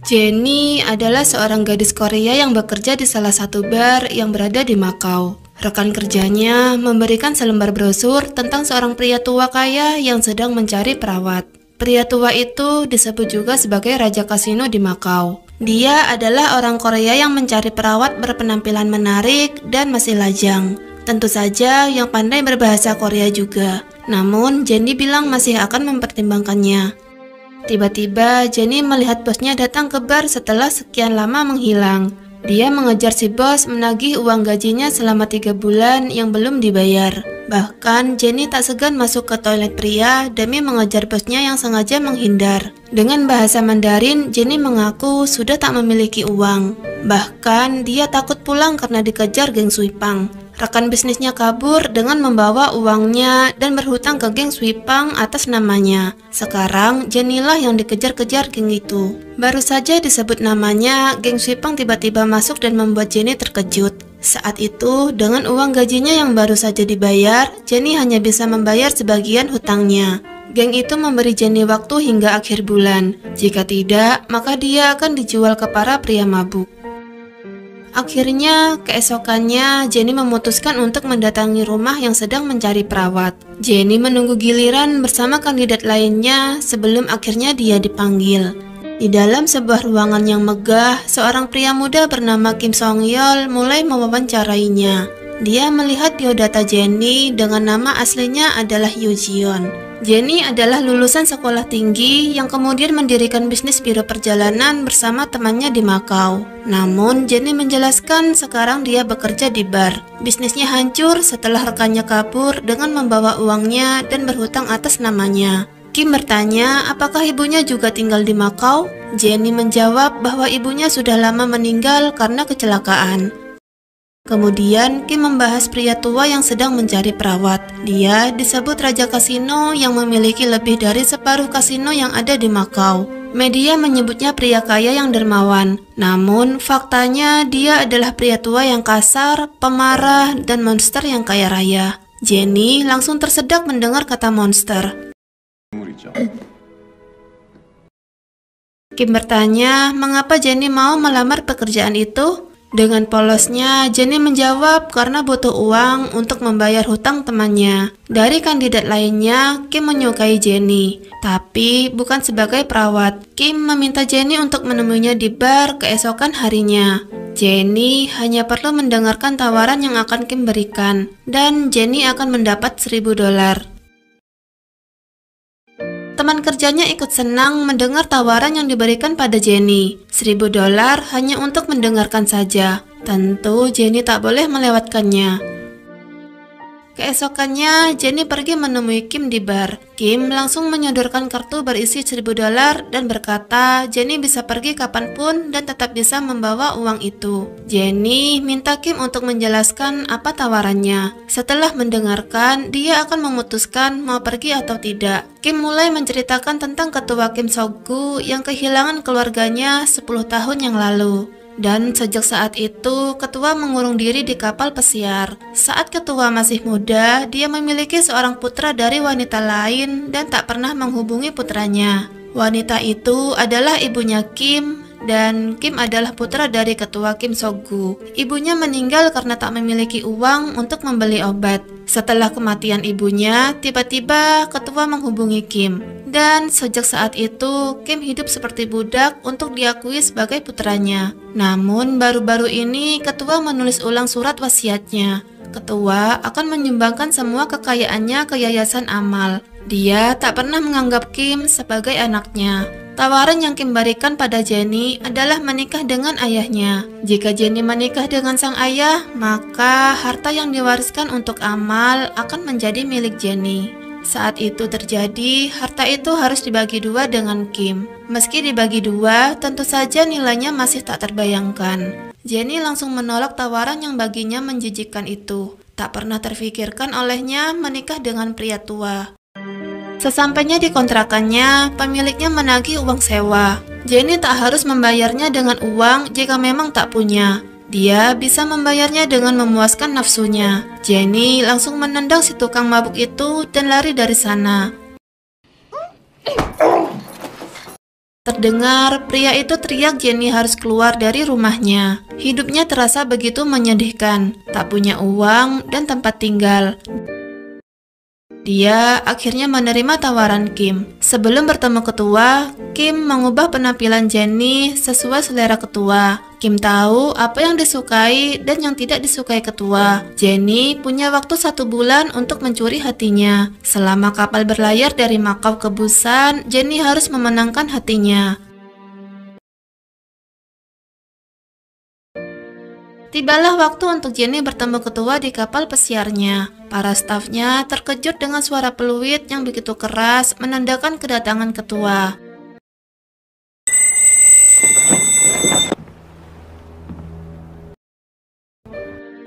Jenny adalah seorang gadis Korea yang bekerja di salah satu bar yang berada di Makau. Rekan kerjanya memberikan selembar brosur tentang seorang pria tua kaya yang sedang mencari perawat. Pria tua itu disebut juga sebagai Raja Kasino di Makau. Dia adalah orang Korea yang mencari perawat berpenampilan menarik dan masih lajang. Tentu saja yang pandai berbahasa Korea juga. Namun Jenny bilang masih akan mempertimbangkannya. Tiba-tiba Jenny melihat bosnya datang ke bar setelah sekian lama menghilang. Dia mengejar si bos menagih uang gajinya selama 3 bulan yang belum dibayar. Bahkan Jenny tak segan masuk ke toilet pria demi mengejar bosnya yang sengaja menghindar. Dengan bahasa Mandarin, Jenny mengaku sudah tak memiliki uang. Bahkan dia takut pulang karena dikejar geng Suipang. Rekan bisnisnya kabur dengan membawa uangnya dan berhutang ke geng Suipang atas namanya. Sekarang Jenny lah yang dikejar-kejar geng itu. Baru saja disebut namanya, geng Suipang tiba-tiba masuk dan membuat Jenny terkejut. Saat itu, dengan uang gajinya yang baru saja dibayar, Jenny hanya bisa membayar sebagian hutangnya. Geng itu memberi Jenny waktu hingga akhir bulan. Jika tidak, maka dia akan dijual ke para pria mabuk. Akhirnya, keesokannya Jenny memutuskan untuk mendatangi rumah yang sedang mencari perawat. Jenny menunggu giliran bersama kandidat lainnya sebelum akhirnya dia dipanggil. Di dalam sebuah ruangan yang megah, seorang pria muda bernama Kim Song Yeol mulai mewawancarainya. Dia melihat biodata Jenny dengan nama aslinya adalah Yoo Jion. Jenny adalah lulusan sekolah tinggi yang kemudian mendirikan bisnis biro perjalanan bersama temannya di Makau. Namun Jenny menjelaskan sekarang dia bekerja di bar. Bisnisnya hancur setelah rekannya kabur dengan membawa uangnya dan berhutang atas namanya. Kim bertanya apakah ibunya juga tinggal di Makau. Jenny menjawab bahwa ibunya sudah lama meninggal karena kecelakaan. Kemudian Kim membahas pria tua yang sedang mencari perawat. Dia disebut Raja Kasino yang memiliki lebih dari separuh kasino yang ada di Makau. Media menyebutnya pria kaya yang dermawan. Namun faktanya dia adalah pria tua yang kasar, pemarah, dan monster yang kaya raya. Jenny langsung tersedak mendengar kata monster. Kim bertanya mengapa Jenny mau melamar pekerjaan itu. Dengan polosnya, Jenny menjawab karena butuh uang untuk membayar hutang temannya. Dari kandidat lainnya, Kim menyukai Jenny, tapi bukan sebagai perawat. Kim meminta Jenny untuk menemuinya di bar keesokan harinya. Jenny hanya perlu mendengarkan tawaran yang akan Kim berikan, dan Jenny akan mendapat $1.000. Teman kerjanya ikut senang mendengar tawaran yang diberikan pada Jenny. $1.000 hanya untuk mendengarkan saja. Tentu Jenny tak boleh melewatkannya. Keesokannya, Jenny pergi menemui Kim di bar. Kim langsung menyodorkan kartu berisi $1.000 dan berkata Jenny bisa pergi kapanpun dan tetap bisa membawa uang itu. Jenny minta Kim untuk menjelaskan apa tawarannya. Setelah mendengarkan, dia akan memutuskan mau pergi atau tidak. Kim mulai menceritakan tentang ketua Kim Sok-gu yang kehilangan keluarganya 10 tahun yang lalu. Dan sejak saat itu, ketua mengurung diri di kapal pesiar. Saat ketua masih muda, dia memiliki seorang putra dari wanita lain dan tak pernah menghubungi putranya. Wanita itu adalah ibunya Kim, dan Kim adalah putra dari ketua Kim Sok-gu. Ibunya meninggal karena tak memiliki uang untuk membeli obat. Setelah kematian ibunya, tiba-tiba ketua menghubungi Kim. Dan sejak saat itu, Kim hidup seperti budak untuk diakui sebagai putranya. Namun baru-baru ini ketua menulis ulang surat wasiatnya. Ketua akan menyumbangkan semua kekayaannya ke yayasan amal. Dia tak pernah menganggap Kim sebagai anaknya. Tawaran yang Kim berikan pada Jenny adalah menikah dengan ayahnya. Jika Jenny menikah dengan sang ayah, maka harta yang diwariskan untuk amal akan menjadi milik Jenny. Saat itu terjadi, harta itu harus dibagi 2 dengan Kim. Meski dibagi 2, tentu saja nilainya masih tak terbayangkan. Jenny langsung menolak tawaran yang baginya menjijikkan itu. Tak pernah terfikirkan olehnya menikah dengan pria tua. Sesampainya di kontrakannya, pemiliknya menagih uang sewa. Jenny tak harus membayarnya dengan uang jika memang tak punya. Dia bisa membayarnya dengan memuaskan nafsunya. Jenny langsung menendang si tukang mabuk itu dan lari dari sana. Terdengar pria itu teriak Jenny harus keluar dari rumahnya. Hidupnya terasa begitu menyedihkan, tak punya uang dan tempat tinggal. Dia akhirnya menerima tawaran Kim. Sebelum bertemu ketua, Kim mengubah penampilan Jenny sesuai selera ketua. Kim tahu apa yang disukai dan yang tidak disukai ketua. Jenny punya waktu 1 bulan untuk mencuri hatinya. Selama kapal berlayar dari Makau ke Busan, Jenny harus memenangkan hatinya. Tibalah waktu untuk Jenny bertemu ketua di kapal pesiarnya. Para stafnya terkejut dengan suara peluit yang begitu keras menandakan kedatangan ketua.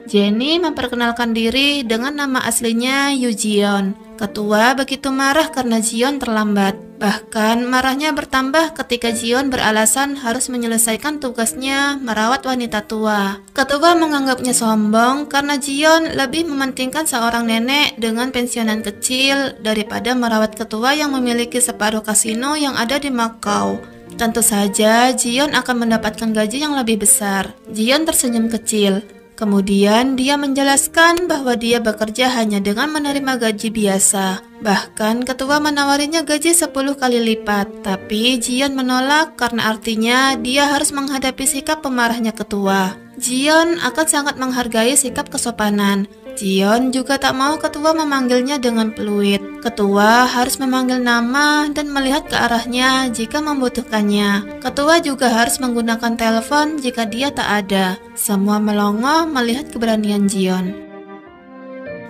Jenny memperkenalkan diri dengan nama aslinya Yu Jion. Ketua begitu marah karena Jion terlambat. Bahkan marahnya bertambah ketika Jion beralasan harus menyelesaikan tugasnya merawat wanita tua. Ketua menganggapnya sombong karena Jion lebih mementingkan seorang nenek dengan pensiunan kecil daripada merawat ketua yang memiliki separuh kasino yang ada di Makau. Tentu saja Jion akan mendapatkan gaji yang lebih besar. Jion tersenyum kecil. Kemudian dia menjelaskan bahwa dia bekerja hanya dengan menerima gaji biasa. Bahkan ketua menawarinya gaji 10 kali lipat. Tapi Jion menolak karena artinya dia harus menghadapi sikap pemarahnya ketua. Jion akan sangat menghargai sikap kesopanan. Jion juga tak mau ketua memanggilnya dengan peluit. Ketua harus memanggil nama dan melihat ke arahnya jika membutuhkannya. Ketua juga harus menggunakan telepon jika dia tak ada. Semua melongo melihat keberanian Jion.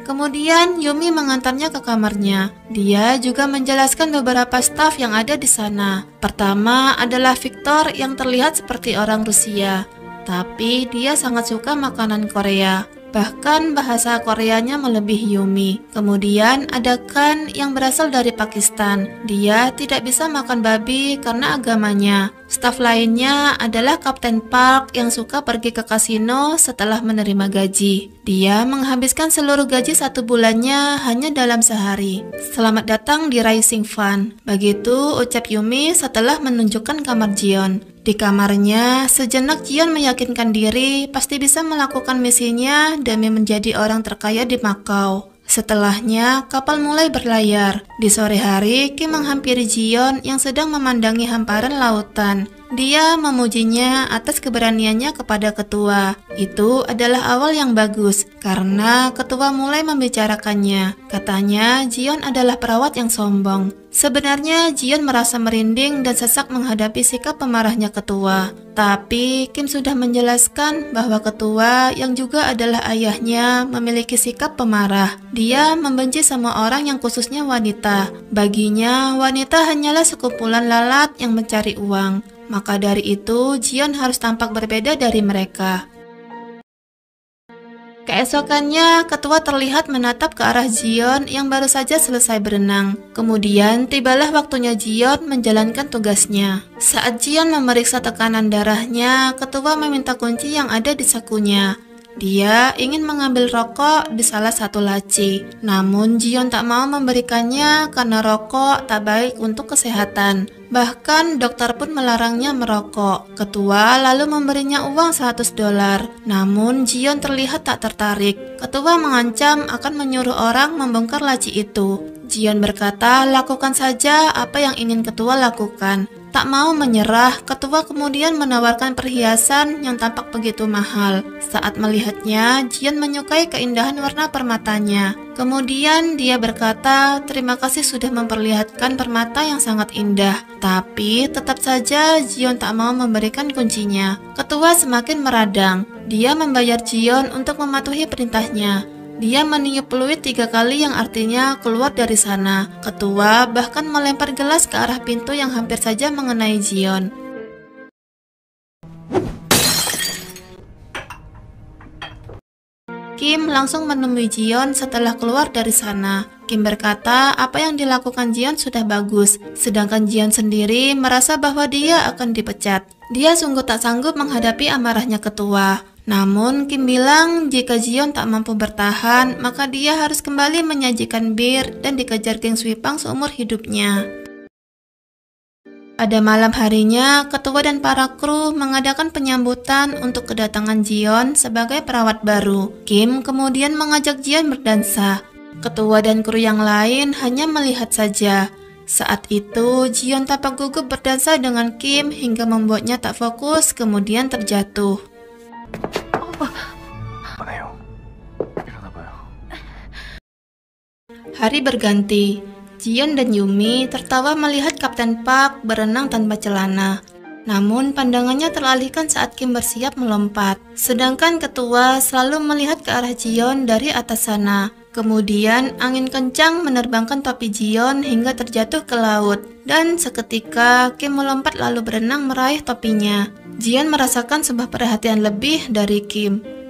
Kemudian Yumi mengantarnya ke kamarnya. Dia juga menjelaskan beberapa staf yang ada di sana. Pertama adalah Victor yang terlihat seperti orang Rusia, tapi dia sangat suka makanan Korea. Bahkan bahasa Koreanya melebihi Yumi. Kemudian ada Khan yang berasal dari Pakistan. Dia tidak bisa makan babi karena agamanya. Staf lainnya adalah Kapten Park yang suka pergi ke kasino setelah menerima gaji. Dia menghabiskan seluruh gaji 1 bulannya hanya dalam sehari. Selamat datang di Rising Fun. Begitu ucap Yumi setelah menunjukkan kamar Jion. Di kamarnya, sejenak Jion meyakinkan diri pasti bisa melakukan misinya demi menjadi orang terkaya di Makau. Setelahnya, kapal mulai berlayar. Di sore hari, Kim menghampiri Jion yang sedang memandangi hamparan lautan. Dia memujinya atas keberaniannya kepada ketua. Itu adalah awal yang bagus, karena ketua mulai membicarakannya. Katanya, Jion adalah perawat yang sombong. Sebenarnya, Jion merasa merinding dan sesak menghadapi sikap pemarahnya ketua. Tapi, Kim sudah menjelaskan bahwa ketua yang juga adalah ayahnya memiliki sikap pemarah. Dia membenci semua orang yang khususnya wanita. Baginya, wanita hanyalah sekumpulan lalat yang mencari uang. Maka dari itu, Jion harus tampak berbeda dari mereka. Keesokannya, ketua terlihat menatap ke arah Jion yang baru saja selesai berenang. Kemudian, tibalah waktunya Jion menjalankan tugasnya. Saat Jion memeriksa tekanan darahnya, ketua meminta kunci yang ada di sakunya. Dia ingin mengambil rokok di salah satu laci. Namun Jion tak mau memberikannya karena rokok tak baik untuk kesehatan. Bahkan dokter pun melarangnya merokok. Ketua lalu memberinya uang $100. Namun Jion terlihat tak tertarik. Ketua mengancam akan menyuruh orang membongkar laci itu. Jion berkata, lakukan saja apa yang ingin ketua lakukan. Tak mau menyerah, ketua kemudian menawarkan perhiasan yang tampak begitu mahal. Saat melihatnya, Jion menyukai keindahan warna permatanya. Kemudian dia berkata, terima kasih sudah memperlihatkan permata yang sangat indah. Tapi tetap saja Jion tak mau memberikan kuncinya. Ketua semakin meradang. Dia membayar Jion untuk mematuhi perintahnya. Dia meniup peluit 3 kali yang artinya keluar dari sana. Ketua bahkan melempar gelas ke arah pintu yang hampir saja mengenai Jion. Kim langsung menemui Jion setelah keluar dari sana. Kim berkata apa yang dilakukan Jion sudah bagus, sedangkan Jion sendiri merasa bahwa dia akan dipecat. Dia sungguh tak sanggup menghadapi amarahnya ketua. Namun Kim bilang jika Jion tak mampu bertahan, maka dia harus kembali menyajikan bir dan dikejar geng Swipang seumur hidupnya. Pada malam harinya, ketua dan para kru mengadakan penyambutan untuk kedatangan Jion sebagai perawat baru. Kim kemudian mengajak Jion berdansa. Ketua dan kru yang lain hanya melihat saja. Saat itu, Jion tampak gugup berdansa dengan Kim hingga membuatnya tak fokus, kemudian terjatuh. Hari berganti. Jion dan Yumi tertawa melihat Kapten Park berenang tanpa celana. Namun pandangannya teralihkan saat Kim bersiap melompat. Sedangkan ketua selalu melihat ke arah Jion dari atas sana. Kemudian angin kencang menerbangkan topi Jion hingga terjatuh ke laut. Dan seketika Kim melompat lalu berenang meraih topinya. Jion merasakan sebuah perhatian lebih dari Kim.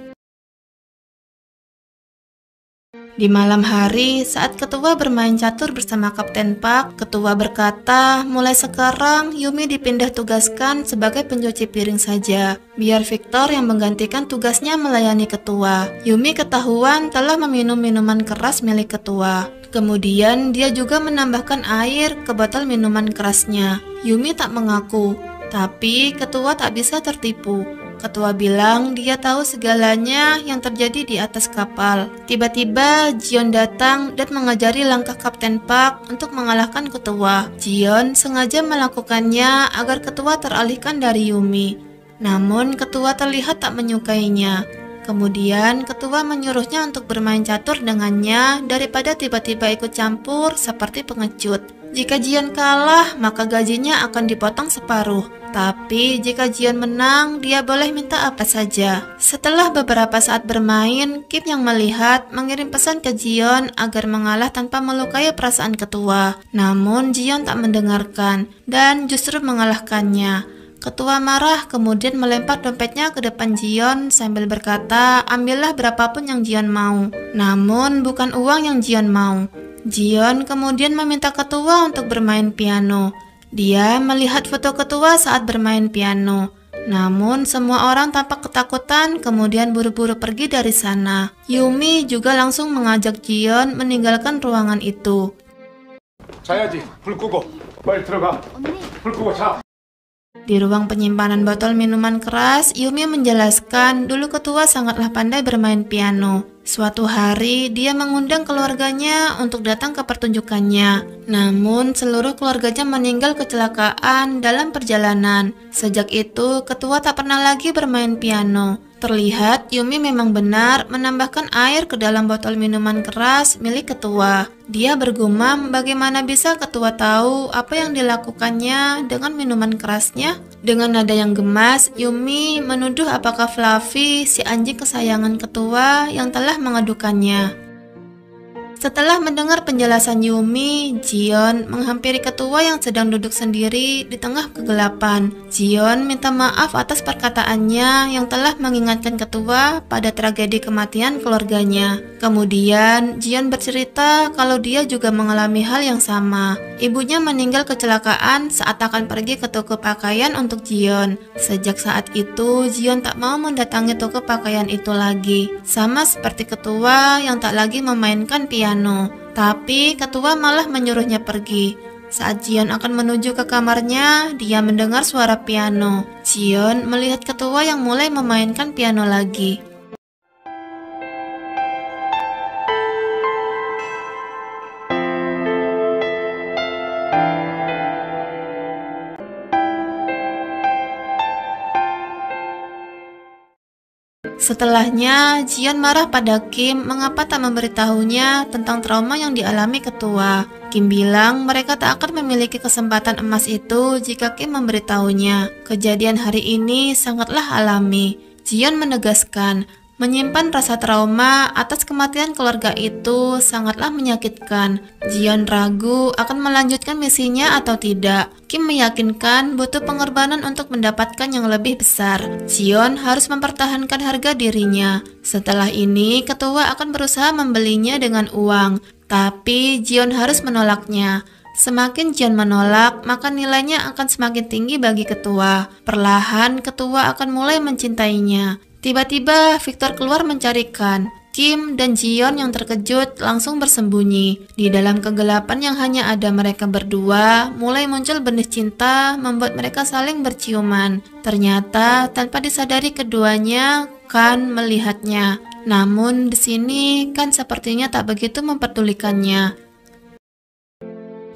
Di malam hari, saat ketua bermain catur bersama Kapten Park, ketua berkata, mulai sekarang Yumi dipindah tugaskan sebagai pencuci piring saja. Biar Victor yang menggantikan tugasnya melayani ketua. Yumi ketahuan telah meminum minuman keras milik ketua. Kemudian dia juga menambahkan air ke botol minuman kerasnya. Yumi tak mengaku, tapi ketua tak bisa tertipu. Ketua bilang dia tahu segalanya yang terjadi di atas kapal. Tiba-tiba Jion datang dan mengajari langkah Kapten Park untuk mengalahkan ketua. Jion sengaja melakukannya agar ketua teralihkan dari Yumi. Namun ketua terlihat tak menyukainya. Kemudian ketua menyuruhnya untuk bermain catur dengannya daripada tiba-tiba ikut campur seperti pengecut. Jika Jion kalah, maka gajinya akan dipotong separuh. Tapi jika Jion menang, dia boleh minta apa saja. Setelah beberapa saat bermain, Kim yang melihat mengirim pesan ke Jion agar mengalah tanpa melukai perasaan ketua. Namun Jion tak mendengarkan dan justru mengalahkannya. Ketua marah kemudian melempar dompetnya ke depan Jion sambil berkata, ambillah berapapun yang Jion mau. Namun bukan uang yang Jion mau. Jion kemudian meminta ketua untuk bermain piano. Dia melihat foto ketua saat bermain piano. Namun semua orang tampak ketakutan kemudian buru-buru pergi dari sana. Yumi juga langsung mengajak Jion meninggalkan ruangan itu. 자야지. 불 끄고. 빨리 들어가. 불 끄고 자. Di ruang penyimpanan botol minuman keras, Yumi menjelaskan dulu ketua sangatlah pandai bermain piano. Suatu hari, dia mengundang keluarganya untuk datang ke pertunjukannya. Namun, seluruh keluarganya meninggal kecelakaan dalam perjalanan. Sejak itu, ketua tak pernah lagi bermain piano. Terlihat Yumi memang benar menambahkan air ke dalam botol minuman keras milik ketua. Dia bergumam bagaimana bisa ketua tahu apa yang dilakukannya dengan minuman kerasnya. Dengan nada yang gemas, Yumi menuduh apakah Fluffy, si anjing kesayangan ketua, yang telah mengadukannya. Setelah mendengar penjelasan Yumi, Jion menghampiri ketua yang sedang duduk sendiri di tengah kegelapan. Jion minta maaf atas perkataannya yang telah mengingatkan ketua pada tragedi kematian keluarganya. Kemudian, Jion bercerita kalau dia juga mengalami hal yang sama. Ibunya meninggal kecelakaan saat akan pergi ke toko pakaian untuk Jion. Sejak saat itu, Jion tak mau mendatangi toko pakaian itu lagi. Sama seperti ketua yang tak lagi memainkan piano. Tapi ketua malah menyuruhnya pergi. Saat Jion akan menuju ke kamarnya, dia mendengar suara piano. Jion melihat ketua yang mulai memainkan piano lagi. Setelahnya, Jion marah pada Kim mengapa tak memberitahunya tentang trauma yang dialami ketua. Kim bilang mereka tak akan memiliki kesempatan emas itu jika Kim memberitahunya. Kejadian hari ini sangatlah alami. Jion menegaskan, menyimpan rasa trauma atas kematian keluarga itu sangatlah menyakitkan. Jion ragu akan melanjutkan misinya atau tidak. Kim meyakinkan butuh pengorbanan untuk mendapatkan yang lebih besar. Jion harus mempertahankan harga dirinya. Setelah ini, ketua akan berusaha membelinya dengan uang. Tapi Jion harus menolaknya. Semakin Jion menolak, maka nilainya akan semakin tinggi bagi ketua. Perlahan, ketua akan mulai mencintainya. Tiba-tiba Victor keluar mencarikan. Kim dan Jiyeon yang terkejut langsung bersembunyi. Di dalam kegelapan yang hanya ada mereka berdua, mulai muncul benih cinta membuat mereka saling berciuman. Ternyata tanpa disadari keduanya, Kan melihatnya. Namun di sini Kan sepertinya tak begitu memperdulikannya.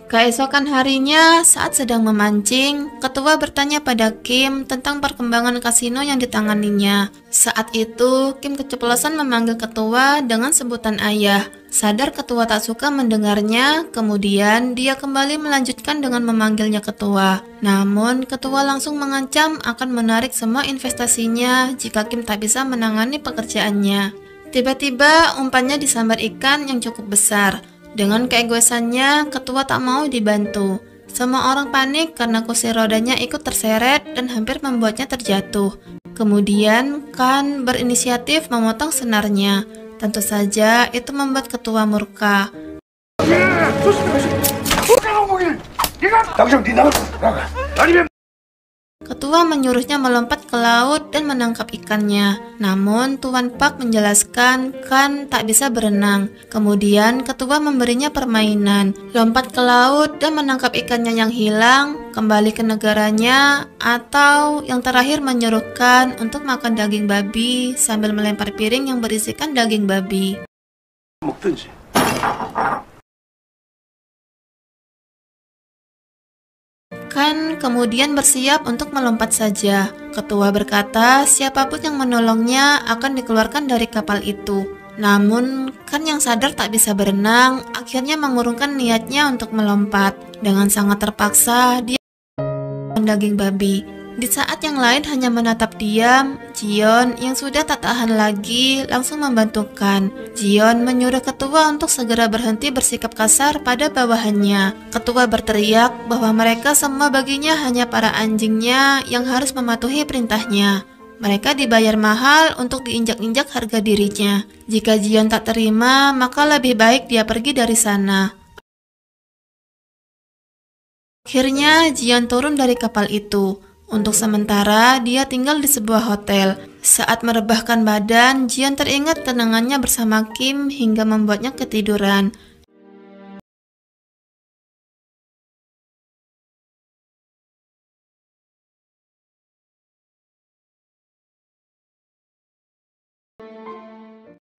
Keesokan harinya, saat sedang memancing, ketua bertanya pada Kim tentang perkembangan kasino yang ditanganinya. Saat itu, Kim keceplosan memanggil ketua dengan sebutan ayah. Sadar ketua tak suka mendengarnya, kemudian dia kembali melanjutkan dengan memanggilnya ketua. Namun, ketua langsung mengancam akan menarik semua investasinya jika Kim tak bisa menangani pekerjaannya. Tiba-tiba, umpannya disambar ikan yang cukup besar. Dengan keegoisannya, ketua tak mau dibantu. Semua orang panik karena kursi rodanya ikut terseret dan hampir membuatnya terjatuh. Kemudian, Kan berinisiatif memotong senarnya. Tentu saja itu membuat ketua murka. Ketua menyuruhnya melompat ke laut dan menangkap ikannya. Namun Tuan Pak menjelaskan Kan tak bisa berenang. Kemudian ketua memberinya permainan, lompat ke laut dan menangkap ikannya yang hilang, kembali ke negaranya, atau yang terakhir menyuruh Kan untuk makan daging babi sambil melempar piring yang berisikan daging babi. Kan kemudian bersiap untuk melompat saja. Ketua berkata siapapun yang menolongnya akan dikeluarkan dari kapal itu. Namun Kan yang sadar tak bisa berenang akhirnya mengurungkan niatnya untuk melompat. Dengan sangat terpaksa dia makan daging babi. Di saat yang lain hanya menatap diam, Jiyeon yang sudah tak tahan lagi langsung membantu Kan. Jiyeon menyuruh ketua untuk segera berhenti bersikap kasar pada bawahannya. Ketua berteriak bahwa mereka semua baginya hanya para anjingnya yang harus mematuhi perintahnya. Mereka dibayar mahal untuk diinjak-injak harga dirinya. Jika Jiyeon tak terima, maka lebih baik dia pergi dari sana. Akhirnya Jiyeon turun dari kapal itu. Untuk sementara, dia tinggal di sebuah hotel. Saat merebahkan badan, Jiyeon teringat kenangannya bersama Kim hingga membuatnya ketiduran.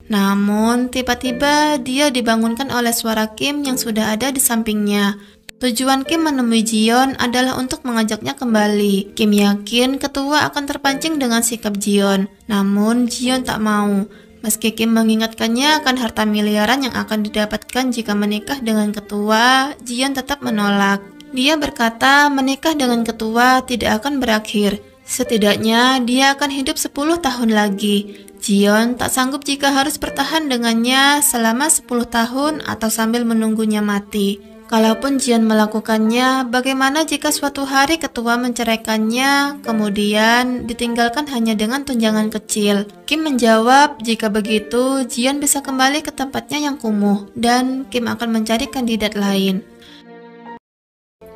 Namun, tiba-tiba dia dibangunkan oleh suara Kim yang sudah ada di sampingnya. Tujuan Kim menemui Jiyeon adalah untuk mengajaknya kembali. Kim yakin ketua akan terpancing dengan sikap Jiyeon. Namun Jiyeon tak mau. Meski Kim mengingatkannya akan harta miliaran yang akan didapatkan jika menikah dengan ketua, Jiyeon tetap menolak. Dia berkata menikah dengan ketua tidak akan berakhir. Setidaknya dia akan hidup 10 tahun lagi. Jiyeon tak sanggup jika harus bertahan dengannya selama 10 tahun atau sambil menunggunya mati. Kalaupun Jiyeon melakukannya, bagaimana jika suatu hari ketua menceraikannya, kemudian ditinggalkan hanya dengan tunjangan kecil? Kim menjawab, jika begitu, Jiyeon bisa kembali ke tempatnya yang kumuh, dan Kim akan mencari kandidat lain.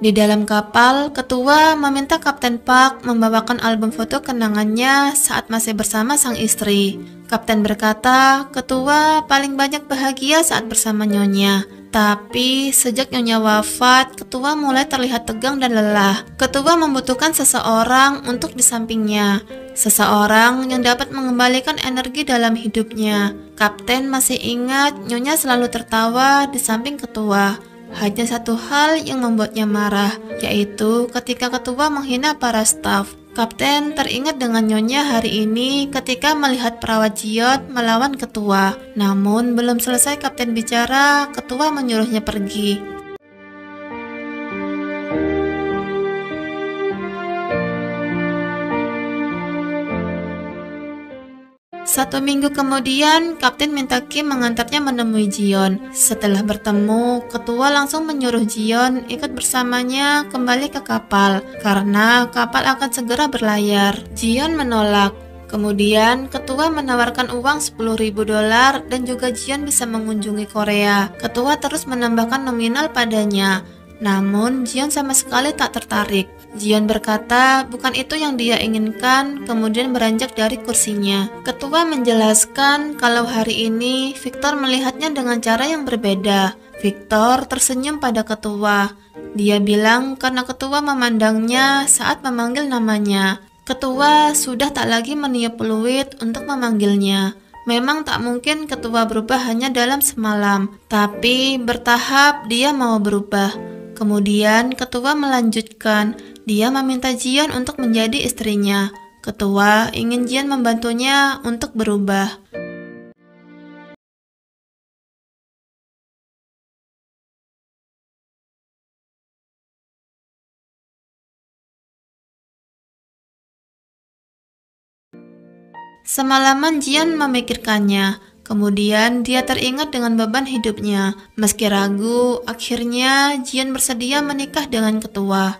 Di dalam kapal, ketua meminta Kapten Park membawakan album foto kenangannya saat masih bersama sang istri. Kapten berkata, ketua paling banyak bahagia saat bersama nyonya. Tapi sejak nyonya wafat, ketua mulai terlihat tegang dan lelah. Ketua membutuhkan seseorang untuk di sampingnya. Seseorang yang dapat mengembalikan energi dalam hidupnya. Kapten masih ingat nyonya selalu tertawa di samping ketua. Hanya satu hal yang membuatnya marah, yaitu ketika ketua menghina para staf. Kapten teringat dengan nyonya hari ini ketika melihat perawat Jiyeon melawan ketua. Namun belum selesai kapten bicara, ketua menyuruhnya pergi. Satu minggu kemudian, Kapten minta Kim mengantarnya menemui Jiyeon. Setelah bertemu, ketua langsung menyuruh Jiyeon ikut bersamanya kembali ke kapal, karena kapal akan segera berlayar. Jiyeon menolak. Kemudian, ketua menawarkan uang $10.000 dan juga Jiyeon bisa mengunjungi Korea. Ketua terus menambahkan nominal padanya. Namun Jion sama sekali tak tertarik. Jion berkata bukan itu yang dia inginkan, kemudian beranjak dari kursinya. Ketua menjelaskan kalau hari ini Victor melihatnya dengan cara yang berbeda. Victor tersenyum pada ketua. Dia bilang karena ketua memandangnya saat memanggil namanya. Ketua sudah tak lagi meniup peluit untuk memanggilnya. Memang tak mungkin ketua berubah hanya dalam semalam, tapi bertahap dia mau berubah. Kemudian ketua melanjutkan, dia meminta Jion untuk menjadi istrinya. Ketua ingin Jion membantunya untuk berubah. Semalaman Jion memikirkannya, kemudian dia teringat dengan beban hidupnya. Meski ragu, akhirnya Jion bersedia menikah dengan ketua.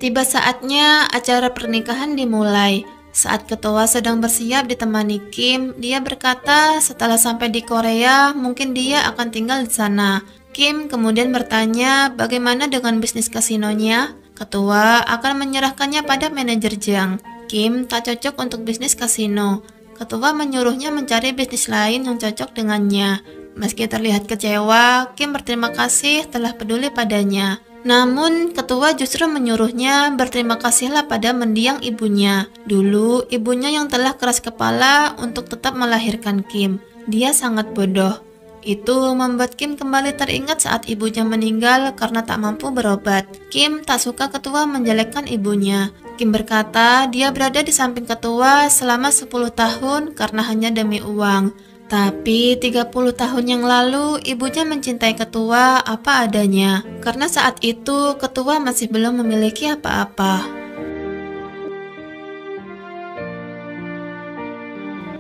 Tiba saatnya acara pernikahan dimulai. Saat ketua sedang bersiap ditemani Kim, dia berkata setelah sampai di Korea, mungkin dia akan tinggal di sana. Kim kemudian bertanya bagaimana dengan bisnis kasinonya. Ketua akan menyerahkannya pada manajer Jang. Kim tak cocok untuk bisnis kasino. Ketua menyuruhnya mencari bisnis lain yang cocok dengannya. Meski terlihat kecewa, Kim berterima kasih telah peduli padanya. Namun, ketua justru menyuruhnya berterima kasihlah pada mendiang ibunya. Dulu, ibunya yang telah keras kepala untuk tetap melahirkan Kim. Dia sangat bodoh. Itu membuat Kim kembali teringat saat ibunya meninggal karena tak mampu berobat. Kim tak suka ketua menjelekkan ibunya. Kim berkata dia berada di samping ketua selama 10 tahun karena hanya demi uang. Tapi 30 tahun yang lalu ibunya mencintai ketua apa adanya. Karena saat itu ketua masih belum memiliki apa-apa.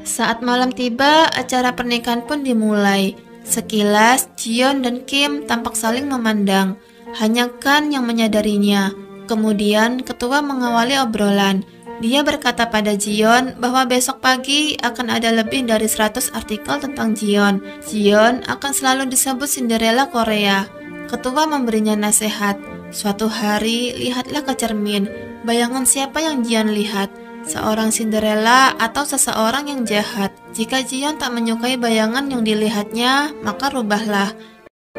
Saat malam tiba, acara pernikahan pun dimulai. Sekilas, Jion dan Kim tampak saling memandang. Hanya Kan yang menyadarinya. Kemudian ketua mengawali obrolan. Dia berkata pada Jion bahwa besok pagi akan ada lebih dari 100 artikel tentang Jion. Jion akan selalu disebut Cinderella Korea. Ketua memberinya nasihat. Suatu hari, lihatlah ke cermin. Bayangan siapa yang Jion lihat? Seorang Cinderella atau seseorang yang jahat. Jika Jion tak menyukai bayangan yang dilihatnya, maka rubahlah.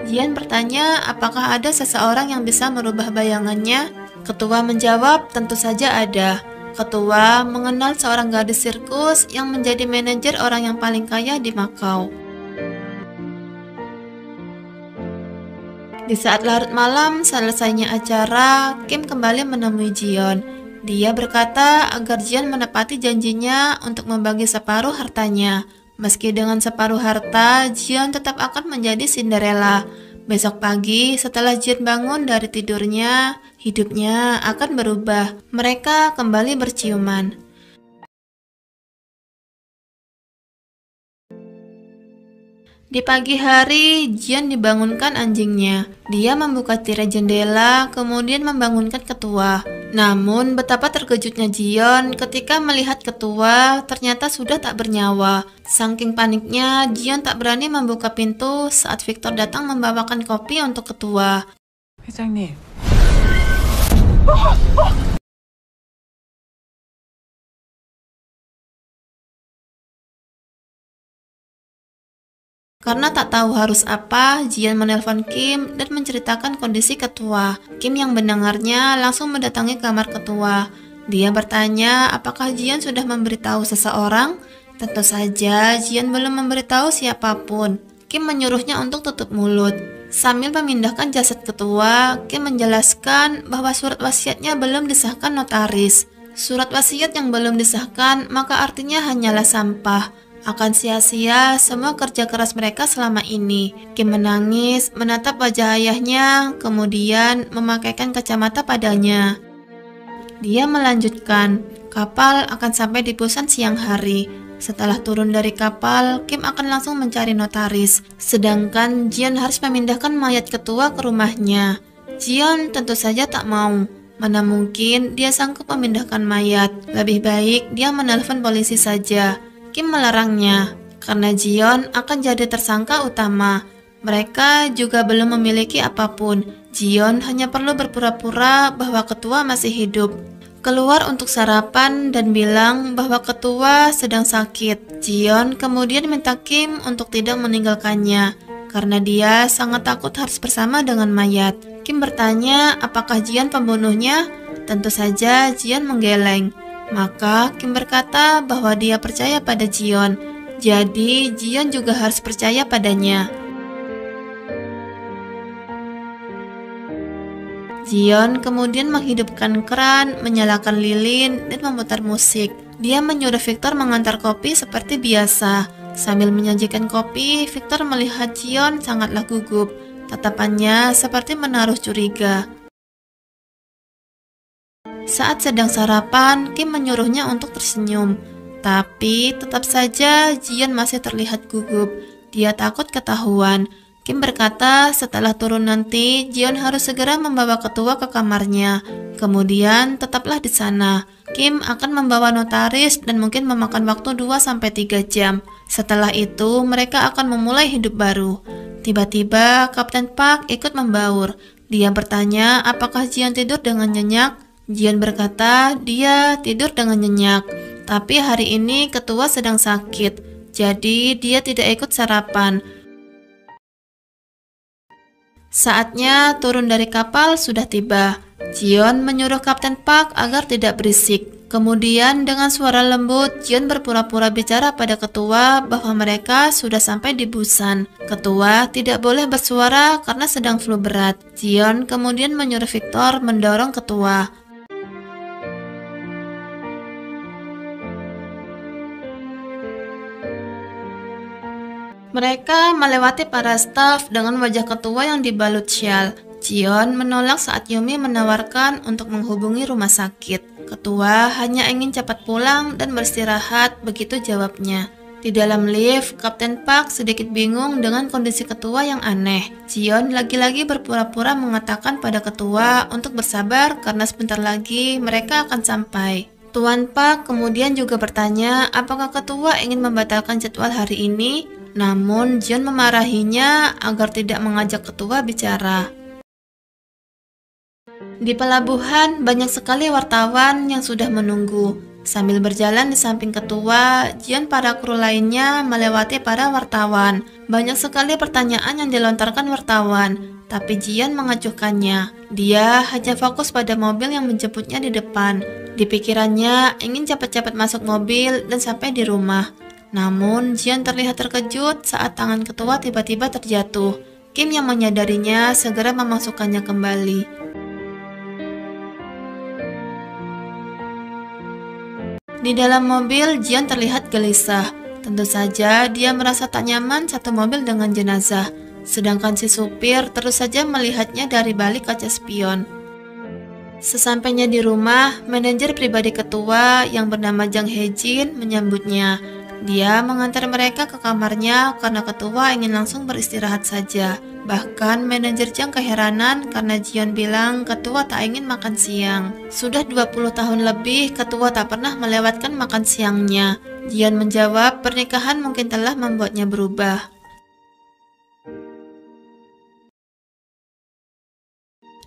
Jion bertanya apakah ada seseorang yang bisa merubah bayangannya? Ketua menjawab tentu saja ada. Ketua mengenal seorang gadis sirkus yang menjadi manajer orang yang paling kaya di Makau. Di saat larut malam selesainya acara, Kim kembali menemui Jion. Dia berkata agar Jion menepati janjinya untuk membagi separuh hartanya. Meski dengan separuh harta, Jion tetap akan menjadi Cinderella. Besok pagi setelah Jion bangun dari tidurnya, hidupnya akan berubah. Mereka kembali berciuman. Di pagi hari, Jion dibangunkan anjingnya. Dia membuka tirai jendela, kemudian membangunkan ketua. Namun, betapa terkejutnya Jion ketika melihat ketua ternyata sudah tak bernyawa. Saking paniknya, Jion tak berani membuka pintu saat Victor datang membawakan kopi untuk ketua. 회장님. Karena tak tahu harus apa, Jion menelpon Kim dan menceritakan kondisi ketua. Kim yang mendengarnya langsung mendatangi kamar ketua. Dia bertanya apakah Jion sudah memberitahu seseorang? Tentu saja Jion belum memberitahu siapapun. Kim menyuruhnya untuk tutup mulut. Sambil memindahkan jasad ketua, Kim menjelaskan bahwa surat wasiatnya belum disahkan notaris. Surat wasiat yang belum disahkan maka artinya hanyalah sampah. Akan sia-sia semua kerja keras mereka selama ini. Kim menangis, menatap wajah ayahnya, kemudian memakaikan kacamata padanya. Dia melanjutkan, kapal akan sampai di Busan siang hari. Setelah turun dari kapal, Kim akan langsung mencari notaris. Sedangkan Jion harus memindahkan mayat ketua ke rumahnya. Jion tentu saja tak mau. Mana mungkin dia sanggup memindahkan mayat. Lebih baik dia menelpon polisi saja. Kim melarangnya, karena Jion akan jadi tersangka utama. Mereka juga belum memiliki apapun. Jion hanya perlu berpura-pura bahwa ketua masih hidup. Keluar untuk sarapan dan bilang bahwa ketua sedang sakit. Jion kemudian minta Kim untuk tidak meninggalkannya karena dia sangat takut harus bersama dengan mayat. Kim bertanya apakah Jion pembunuhnya? Tentu saja Jion menggeleng. Maka Kim berkata bahwa dia percaya pada Jion. Jadi Jion juga harus percaya padanya. Jion kemudian menghidupkan keran, menyalakan lilin, dan memutar musik. Dia menyuruh Victor mengantar kopi seperti biasa. Sambil menyajikan kopi, Victor melihat Jion sangatlah gugup. Tatapannya seperti menaruh curiga. Saat sedang sarapan, Kim menyuruhnya untuk tersenyum. Tapi tetap saja Jion masih terlihat gugup. Dia takut ketahuan. Kim berkata setelah turun nanti, Jion harus segera membawa ketua ke kamarnya. Kemudian tetaplah di sana. Kim akan membawa notaris dan mungkin memakan waktu 2-3 jam. Setelah itu, mereka akan memulai hidup baru. Tiba-tiba, Kapten Park ikut membaur. Dia bertanya apakah Jion tidur dengan nyenyak. Jion berkata dia tidur dengan nyenyak. Tapi hari ini ketua sedang sakit, jadi dia tidak ikut sarapan. Saatnya turun dari kapal sudah tiba. Jion menyuruh Kapten Park agar tidak berisik. Kemudian dengan suara lembut, Jion berpura-pura bicara pada ketua bahwa mereka sudah sampai di Busan. Ketua tidak boleh bersuara karena sedang flu berat. Jion kemudian menyuruh Victor mendorong ketua. Mereka melewati para staf dengan wajah ketua yang dibalut syal. Jion menolak saat Yumi menawarkan untuk menghubungi rumah sakit. Ketua hanya ingin cepat pulang dan beristirahat, begitu jawabnya. Di dalam lift, Kapten Park sedikit bingung dengan kondisi ketua yang aneh. Jion lagi-lagi berpura-pura mengatakan pada ketua untuk bersabar karena sebentar lagi mereka akan sampai. Tuan Park kemudian juga bertanya apakah ketua ingin membatalkan jadwal hari ini. Namun Jion memarahinya agar tidak mengajak ketua bicara. Di pelabuhan banyak sekali wartawan yang sudah menunggu. Sambil berjalan di samping ketua, Jion para kru lainnya melewati para wartawan. Banyak sekali pertanyaan yang dilontarkan wartawan, tapi Jion mengacuhkannya. Dia hanya fokus pada mobil yang menjemputnya di depan. Di pikirannya ingin cepat-cepat masuk mobil dan sampai di rumah. Namun, Jion terlihat terkejut saat tangan ketua tiba-tiba terjatuh. Kim yang menyadarinya segera memasukkannya kembali. Di dalam mobil, Jion terlihat gelisah. Tentu saja dia merasa tak nyaman satu mobil dengan jenazah. Sedangkan si supir terus saja melihatnya dari balik kaca spion. Sesampainya di rumah, manajer pribadi ketua yang bernama Jang Hae-jin menyambutnya. Dia mengantar mereka ke kamarnya karena ketua ingin langsung beristirahat saja. Bahkan manajer Jang keheranan karena Jion bilang ketua tak ingin makan siang. Sudah 20 tahun lebih ketua tak pernah melewatkan makan siangnya. Jion menjawab pernikahan mungkin telah membuatnya berubah.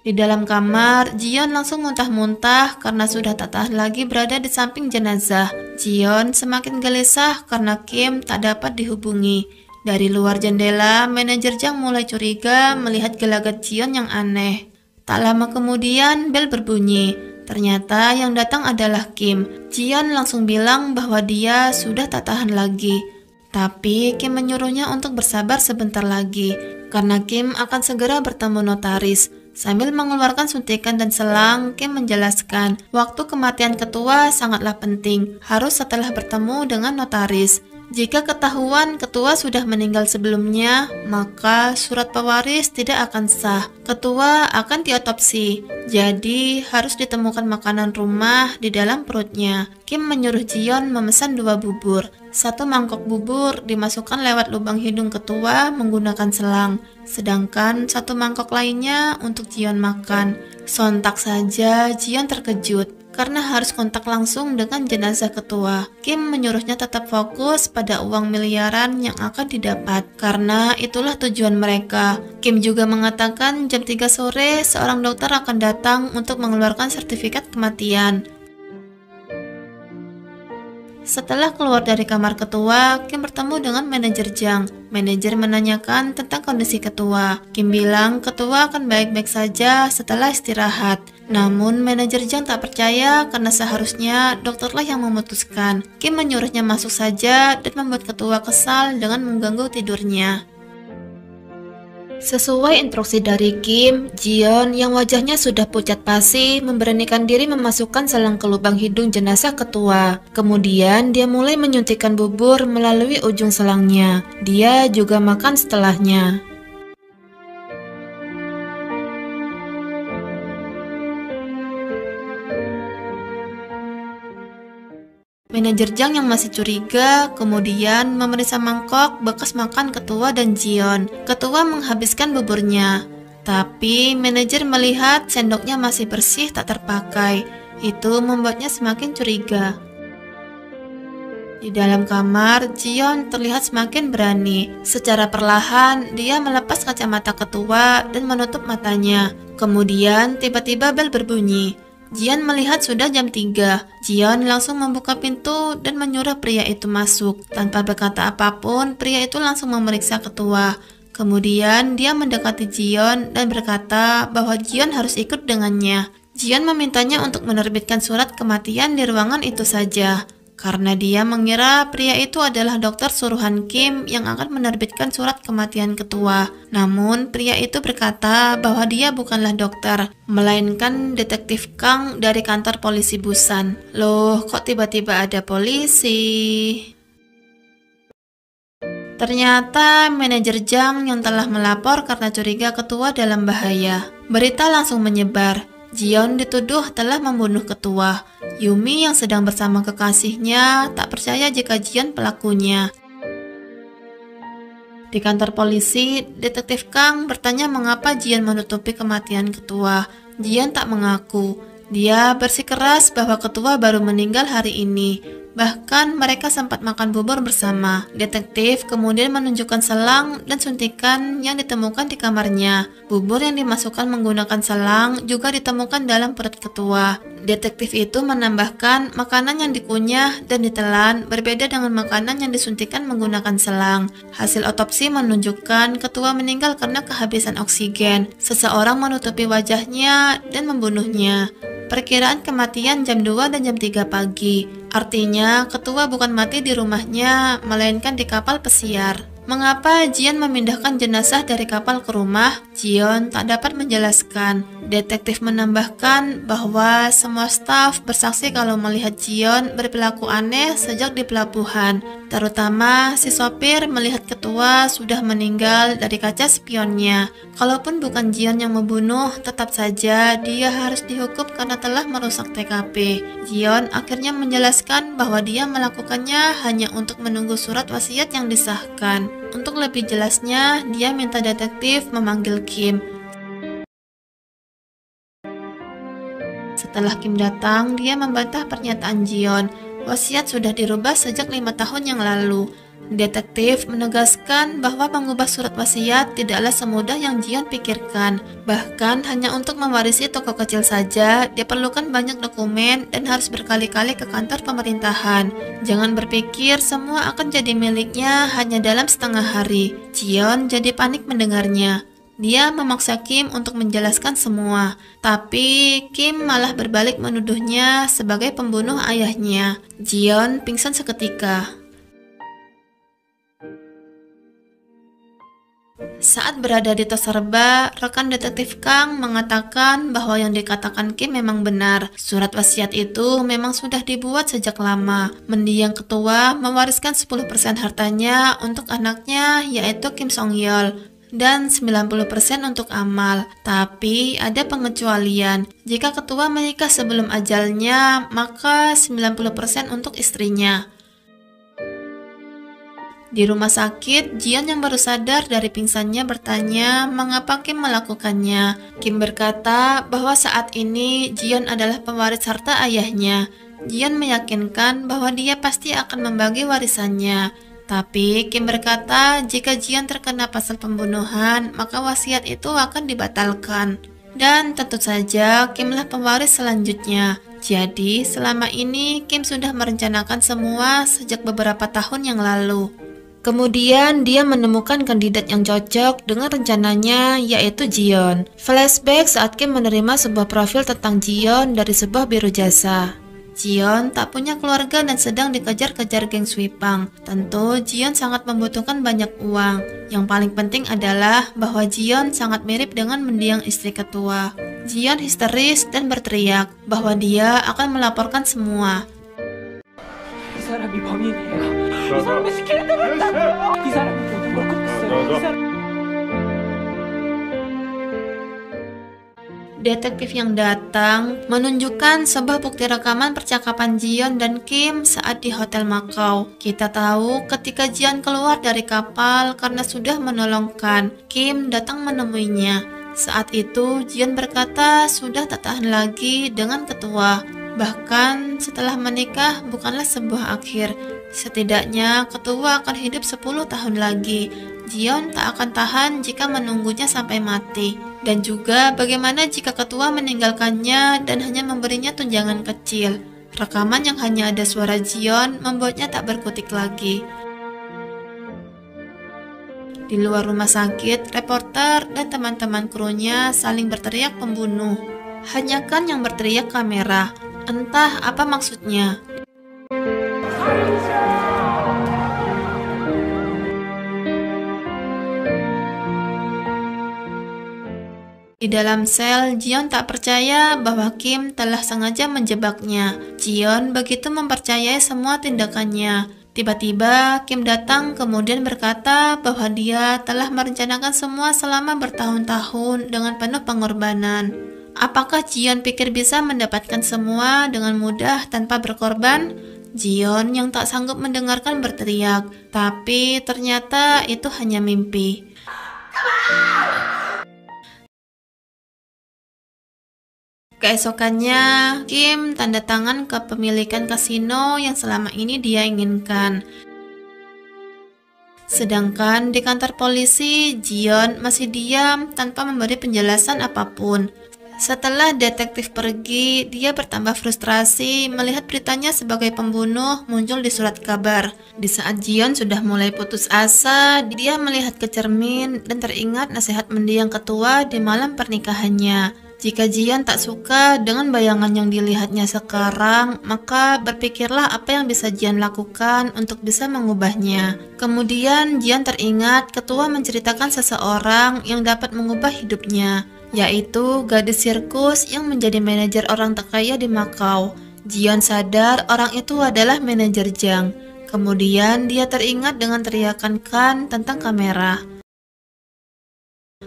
Di dalam kamar, Jion langsung muntah-muntah karena sudah tak tahan lagi berada di samping jenazah. Jion semakin gelisah karena Kim tak dapat dihubungi. Dari luar jendela, manajer Jang mulai curiga melihat gelagat Jion yang aneh. Tak lama kemudian, bel berbunyi. Ternyata yang datang adalah Kim. Jion langsung bilang bahwa dia sudah tak tahan lagi. Tapi Kim menyuruhnya untuk bersabar sebentar lagi, karena Kim akan segera bertemu notaris. Sambil mengeluarkan suntikan dan selang, Kim menjelaskan waktu kematian ketua sangatlah penting, harus setelah bertemu dengan notaris. Jika ketahuan ketua sudah meninggal sebelumnya, maka surat pewaris tidak akan sah. Ketua akan diotopsi, jadi harus ditemukan makanan rumah di dalam perutnya. Kim menyuruh Jion memesan 2 bubur. 1 mangkok bubur dimasukkan lewat lubang hidung ketua menggunakan selang, sedangkan 1 mangkok lainnya untuk Jion makan. Sontak saja Jion terkejut karena harus kontak langsung dengan jenazah ketua. Kim menyuruhnya tetap fokus pada uang miliaran yang akan didapat, karena itulah tujuan mereka. Kim juga mengatakan jam 3 sore seorang dokter akan datang untuk mengeluarkan sertifikat kematian. Setelah keluar dari kamar ketua, Kim bertemu dengan manajer Jang. Manajer menanyakan tentang kondisi ketua. Kim bilang ketua akan baik-baik saja setelah istirahat. Namun manajer Jang tak percaya karena seharusnya dokterlah yang memutuskan. Kim menyuruhnya masuk saja dan membuat ketua kesal dengan mengganggu tidurnya. Sesuai instruksi dari Kim, Jion yang wajahnya sudah pucat pasi memberanikan diri memasukkan selang ke lubang hidung jenazah ketua. Kemudian dia mulai menyuntikkan bubur melalui ujung selangnya. Dia juga makan setelahnya. Manajer Jang yang masih curiga kemudian memeriksa mangkok bekas makan ketua dan Jion. Ketua menghabiskan buburnya, tapi manajer melihat sendoknya masih bersih tak terpakai. Itu membuatnya semakin curiga. Di dalam kamar, Jion terlihat semakin berani. Secara perlahan, dia melepas kacamata ketua dan menutup matanya. Kemudian tiba-tiba bel berbunyi. Jian melihat sudah jam 3. Jian langsung membuka pintu dan menyuruh pria itu masuk. Tanpa berkata apapun, pria itu langsung memeriksa ketua. Kemudian dia mendekati Jion dan berkata bahwa Jion harus ikut dengannya. Jion memintanya untuk menerbitkan surat kematian di ruangan itu saja, karena dia mengira pria itu adalah dokter suruhan Kim yang akan menerbitkan surat kematian ketua. Namun pria itu berkata bahwa dia bukanlah dokter, melainkan detektif Kang dari kantor polisi Busan. Loh, kok tiba-tiba ada polisi? Ternyata manajer Jang yang telah melapor karena curiga ketua dalam bahaya. Berita langsung menyebar. Jion dituduh telah membunuh ketua. Yumi yang sedang bersama kekasihnya tak percaya jika Jion pelakunya. Di kantor polisi, detektif Kang bertanya mengapa Jion menutupi kematian ketua. Jion tak mengaku. Dia bersikeras bahwa ketua baru meninggal hari ini. Bahkan mereka sempat makan bubur bersama. Detektif kemudian menunjukkan selang dan suntikan yang ditemukan di kamarnya. Bubur yang dimasukkan menggunakan selang juga ditemukan dalam perut ketua. Detektif itu menambahkan makanan yang dikunyah dan ditelan berbeda dengan makanan yang disuntikan menggunakan selang. Hasil otopsi menunjukkan ketua meninggal karena kehabisan oksigen. Seseorang menutupi wajahnya dan membunuhnya. Perkiraan kematian jam 2 dan jam 3 pagi. Artinya, ketua bukan mati di rumahnya, melainkan di kapal pesiar. Mengapa Jian memindahkan jenazah dari kapal ke rumah? Jion tak dapat menjelaskan. Detektif menambahkan bahwa semua staf bersaksi kalau melihat Jion berperilaku aneh sejak di pelabuhan. Terutama si sopir melihat ketua sudah meninggal dari kaca spionnya. Kalaupun bukan Jion yang membunuh, tetap saja dia harus dihukum karena telah merusak TKP. Jion akhirnya menjelaskan bahwa dia melakukannya hanya untuk menunggu surat wasiat yang disahkan. Untuk lebih jelasnya, dia minta detektif memanggil Kim. Setelah Kim datang, dia membantah pernyataan Jion. Wasiat sudah dirubah sejak 5 tahun yang lalu. Detektif menegaskan bahwa mengubah surat wasiat tidaklah semudah yang Jion pikirkan. Bahkan hanya untuk mewarisi toko kecil saja, diperlukan banyak dokumen dan harus berkali-kali ke kantor pemerintahan. Jangan berpikir semua akan jadi miliknya hanya dalam setengah hari. Jion jadi panik mendengarnya. Dia memaksa Kim untuk menjelaskan semua, tapi Kim malah berbalik menuduhnya sebagai pembunuh ayahnya. Jion pingsan seketika. Saat berada di Toserba, rekan detektif Kang mengatakan bahwa yang dikatakan Kim memang benar. Surat wasiat itu memang sudah dibuat sejak lama. Mendiang ketua mewariskan 10% hartanya untuk anaknya yaitu Kim Song-yeol dan 90% untuk Amal. Tapi ada pengecualian. Jika ketua menikah sebelum ajalnya, maka 90% untuk istrinya. Di rumah sakit, Jion yang baru sadar dari pingsannya bertanya mengapa Kim melakukannya. Kim berkata bahwa saat ini Jion adalah pewaris harta ayahnya. Jion meyakinkan bahwa dia pasti akan membagi warisannya. Tapi Kim berkata jika Jion terkena pasal pembunuhan, maka wasiat itu akan dibatalkan. Dan tentu saja Kimlah pewaris selanjutnya. Jadi selama ini Kim sudah merencanakan semua sejak beberapa tahun yang lalu. Kemudian dia menemukan kandidat yang cocok dengan rencananya, yaitu Jion. Flashback saat Kim menerima sebuah profil tentang Jion dari sebuah biro jasa. Jion tak punya keluarga dan sedang dikejar-kejar geng Swipang. Tentu Jion sangat membutuhkan banyak uang. Yang paling penting adalah bahwa Jion sangat mirip dengan mendiang istri ketua. Jion histeris dan berteriak bahwa dia akan melaporkan semua. 이 사람이 범인이에요. 이 사람이 시키는 대로 했다고요. 이 사람이 모든 걸 꿨어요. 이 사람... Detektif yang datang menunjukkan sebuah bukti rekaman percakapan Jion dan Kim saat di Hotel Macau. Kita tahu ketika Jion keluar dari kapal karena sudah menolongkan, Kim datang menemuinya. Saat itu Jion berkata sudah tak tahan lagi dengan ketua. Bahkan setelah menikah bukanlah sebuah akhir. Setidaknya ketua akan hidup 10 tahun lagi. Jion tak akan tahan jika menunggunya sampai mati. Dan juga bagaimana jika ketua meninggalkannya dan hanya memberinya tunjangan kecil. Rekaman yang hanya ada suara Jion membuatnya tak berkutik lagi. Di luar rumah sakit, reporter dan teman-teman krunya saling berteriak pembunuh. Hanya Kan yang berteriak kamera. Entah apa maksudnya. Di dalam sel, Jion tak percaya bahwa Kim telah sengaja menjebaknya. Jion begitu mempercayai semua tindakannya. Tiba-tiba Kim datang kemudian berkata bahwa dia telah merencanakan semua selama bertahun-tahun dengan penuh pengorbanan. Apakah Jion pikir bisa mendapatkan semua dengan mudah tanpa berkorban? Jion yang tak sanggup mendengarkan berteriak, tapi ternyata itu hanya mimpi. Keesokannya, Kim tanda tangan kepemilikan kasino yang selama ini dia inginkan. Sedangkan di kantor polisi, Jion masih diam tanpa memberi penjelasan apapun. Setelah detektif pergi, dia bertambah frustrasi melihat beritanya sebagai pembunuh muncul di surat kabar. Di saat Jion sudah mulai putus asa, dia melihat ke cermin dan teringat nasihat mendiang ketua di malam pernikahannya. Jika Jion tak suka dengan bayangan yang dilihatnya sekarang, maka berpikirlah apa yang bisa Jion lakukan untuk bisa mengubahnya. Kemudian Jion teringat ketua menceritakan seseorang yang dapat mengubah hidupnya, yaitu gadis sirkus yang menjadi manajer orang terkaya di Macau. Jion sadar orang itu adalah manajer Jang. Kemudian dia teringat dengan teriakan Kan tentang kamera.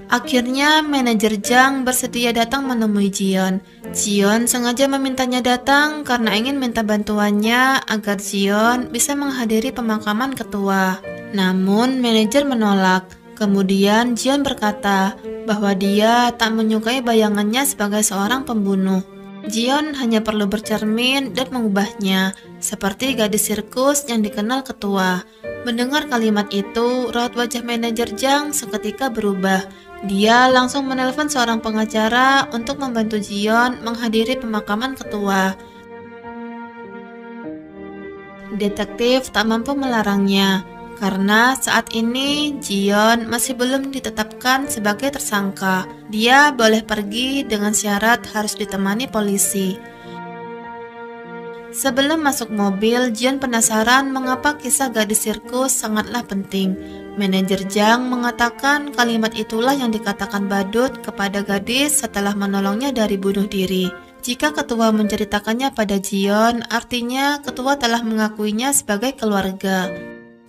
Akhirnya manajer Jang bersedia datang menemui Jion. Jion sengaja memintanya datang karena ingin minta bantuannya agar Jion bisa menghadiri pemakaman ketua. Namun manajer menolak. Kemudian Jion berkata bahwa dia tak menyukai bayangannya sebagai seorang pembunuh. Jion hanya perlu bercermin dan mengubahnya, seperti gadis sirkus yang dikenal ketua. Mendengar kalimat itu, raut wajah manajer Jang seketika berubah. Dia langsung menelpon seorang pengacara untuk membantu Jion menghadiri pemakaman ketua. Detektif tak mampu melarangnya, karena saat ini Jion masih belum ditetapkan sebagai tersangka. Dia boleh pergi dengan syarat harus ditemani polisi. Sebelum masuk mobil, Jion penasaran mengapa kisah gadis sirkus sangatlah penting. Manajer Jang mengatakan kalimat itulah yang dikatakan badut kepada gadis setelah menolongnya dari bunuh diri. Jika ketua menceritakannya pada Jion, artinya ketua telah mengakuinya sebagai keluarga.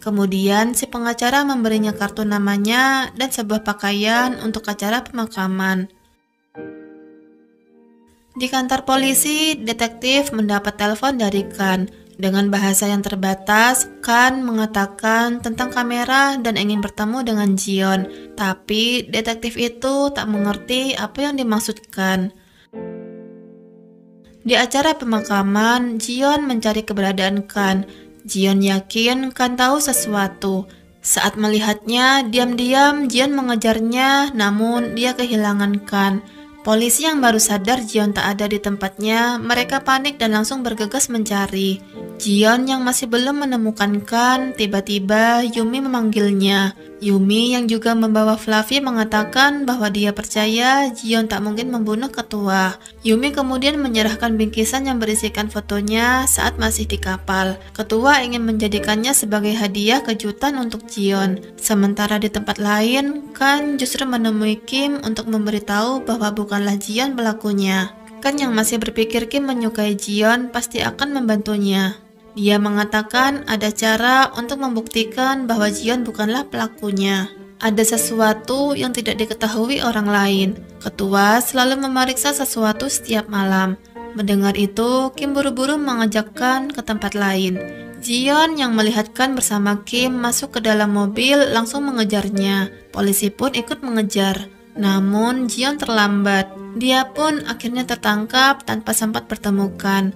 Kemudian si pengacara memberinya kartu namanya dan sebuah pakaian untuk acara pemakaman. Di kantor polisi, detektif mendapat telepon dari Kan. Dengan bahasa yang terbatas, Kan mengatakan tentang kamera dan ingin bertemu dengan Jion, tapi detektif itu tak mengerti apa yang dimaksudkan. Di acara pemakaman, Jion mencari keberadaan Kan. Jion yakin Kan tahu sesuatu. Saat melihatnya, diam-diam Jion mengejarnya, namun dia kehilangan Kan. Polisi yang baru sadar Jion tak ada di tempatnya, mereka panik dan langsung bergegas mencari. Jion yang masih belum menemukan Kan, tiba-tiba Yumi memanggilnya. Yumi yang juga membawa Fluffy mengatakan bahwa dia percaya Jion tak mungkin membunuh ketua. Yumi kemudian menyerahkan bingkisan yang berisikan fotonya saat masih di kapal. Ketua ingin menjadikannya sebagai hadiah kejutan untuk Jion. Sementara di tempat lain, Kan justru menemui Kim untuk memberitahu bahwa bukanlah Jion pelakunya. Kan yang masih berpikir Kim menyukai Jion pasti akan membantunya. Dia mengatakan ada cara untuk membuktikan bahwa Jion bukanlah pelakunya. Ada sesuatu yang tidak diketahui orang lain. Ketua selalu memeriksa sesuatu setiap malam. Mendengar itu, Kim buru-buru mengajakkan ke tempat lain. Jion yang melihat Kan bersama Kim masuk ke dalam mobil langsung mengejarnya. Polisi pun ikut mengejar. Namun Jion terlambat. Dia pun akhirnya tertangkap tanpa sempat bertemukan.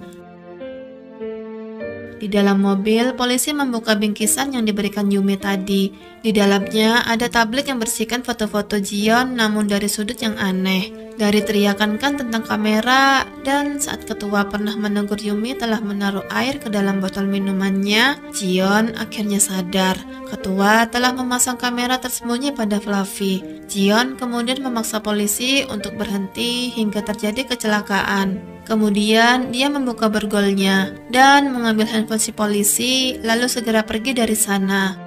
Di dalam mobil, polisi membuka bingkisan yang diberikan Yumi tadi. Di dalamnya ada tablet yang berisikan foto-foto Jion namun dari sudut yang aneh. Dari teriakan Kan tentang kamera, dan saat ketua pernah menegur Yumi telah menaruh air ke dalam botol minumannya, Jion akhirnya sadar. Ketua telah memasang kamera tersembunyi pada Fluffy. Jion kemudian memaksa polisi untuk berhenti hingga terjadi kecelakaan. Kemudian dia membuka borgolnya dan mengambil handphone si polisi, lalu segera pergi dari sana.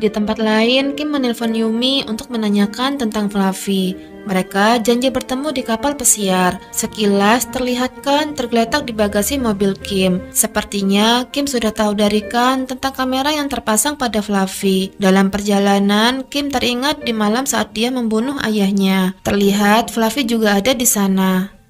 Di tempat lain, Kim menelpon Yumi untuk menanyakan tentang Fluffy. Mereka janji bertemu di kapal pesiar. Sekilas terlihat Kan tergeletak di bagasi mobil Kim. Sepertinya Kim sudah tahu dari Kan tentang kamera yang terpasang pada Fluffy. Dalam perjalanan, Kim teringat di malam saat dia membunuh ayahnya. Terlihat Fluffy juga ada di sana.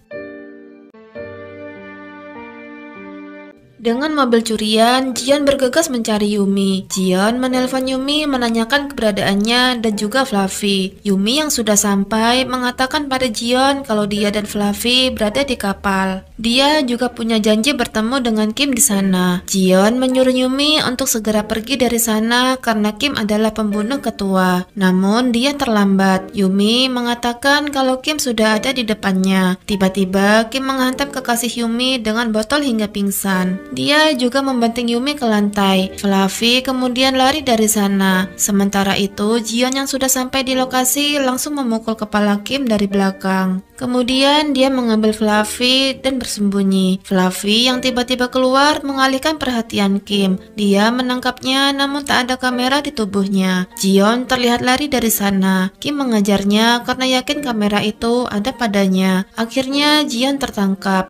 Dengan mobil curian, Jion bergegas mencari Yumi. Jion menelpon Yumi menanyakan keberadaannya dan juga Fluffy. Yumi yang sudah sampai mengatakan pada Jion kalau dia dan Fluffy berada di kapal. Dia juga punya janji bertemu dengan Kim di sana. Jion menyuruh Yumi untuk segera pergi dari sana karena Kim adalah pembunuh ketua. Namun dia terlambat. Yumi mengatakan kalau Kim sudah ada di depannya. Tiba-tiba Kim menghantam kekasih Yumi dengan botol hingga pingsan. Dia juga membanting Yumi ke lantai. Fluffy kemudian lari dari sana. Sementara itu, Jion yang sudah sampai di lokasi langsung memukul kepala Kim dari belakang. Kemudian dia mengambil Fluffy dan bersembunyi. Fluffy yang tiba-tiba keluar mengalihkan perhatian Kim. Dia menangkapnya namun tak ada kamera di tubuhnya. Jion terlihat lari dari sana. Kim mengejarnya karena yakin kamera itu ada padanya. Akhirnya Jion tertangkap.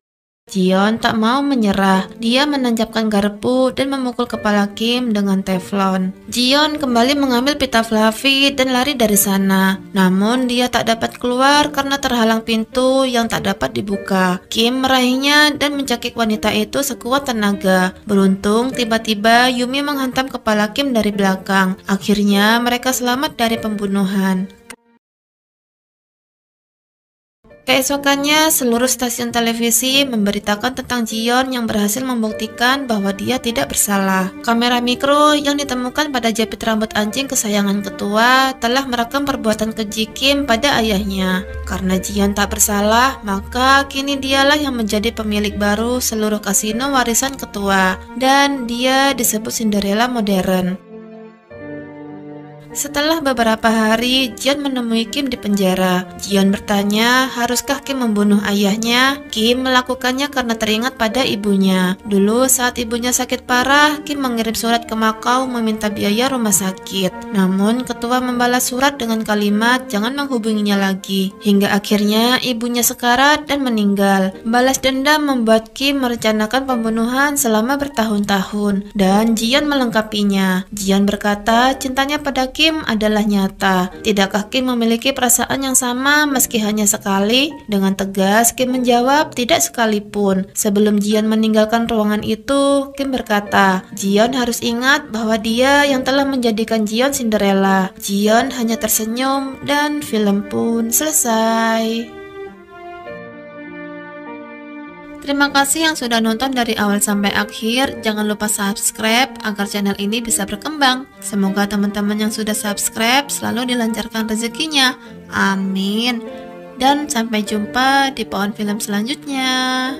Jion tak mau menyerah. Dia menancapkan garpu dan memukul kepala Kim dengan teflon. Jion kembali mengambil pita Fluffy dan lari dari sana. Namun dia tak dapat keluar karena terhalang pintu yang tak dapat dibuka. Kim meraihnya dan mencekik wanita itu sekuat tenaga. Beruntung tiba-tiba Yumi menghantam kepala Kim dari belakang. Akhirnya mereka selamat dari pembunuhan. Keesokannya, seluruh stasiun televisi memberitakan tentang Jion yang berhasil membuktikan bahwa dia tidak bersalah. Kamera mikro yang ditemukan pada jepit rambut anjing kesayangan ketua telah merekam perbuatan keji Kim pada ayahnya. Karena Jion tak bersalah, maka kini dialah yang menjadi pemilik baru seluruh kasino warisan ketua, dan dia disebut Cinderella modern. Setelah beberapa hari, Jion menemui Kim di penjara. Jion bertanya, haruskah Kim membunuh ayahnya? Kim melakukannya karena teringat pada ibunya. Dulu saat ibunya sakit parah, Kim mengirim surat ke Makau meminta biaya rumah sakit. Namun, ketua membalas surat dengan kalimat jangan menghubunginya lagi. Hingga akhirnya ibunya sekarat dan meninggal. Balas dendam membuat Kim merencanakan pembunuhan selama bertahun-tahun. Dan Jion melengkapinya. Jion berkata cintanya pada Kim Kim adalah nyata. Tidakkah Kim memiliki perasaan yang sama meski hanya sekali? Dengan tegas Kim menjawab tidak sekalipun. Sebelum Jiyeon meninggalkan ruangan itu, Kim berkata, Jiyeon harus ingat bahwa dia yang telah menjadikan Jiyeon Cinderella. Jiyeon hanya tersenyum dan film pun selesai. Terima kasih yang sudah nonton dari awal sampai akhir. Jangan lupa subscribe agar channel ini bisa berkembang. Semoga teman-teman yang sudah subscribe selalu dilancarkan rezekinya. Amin. Dan sampai jumpa di pohon film selanjutnya.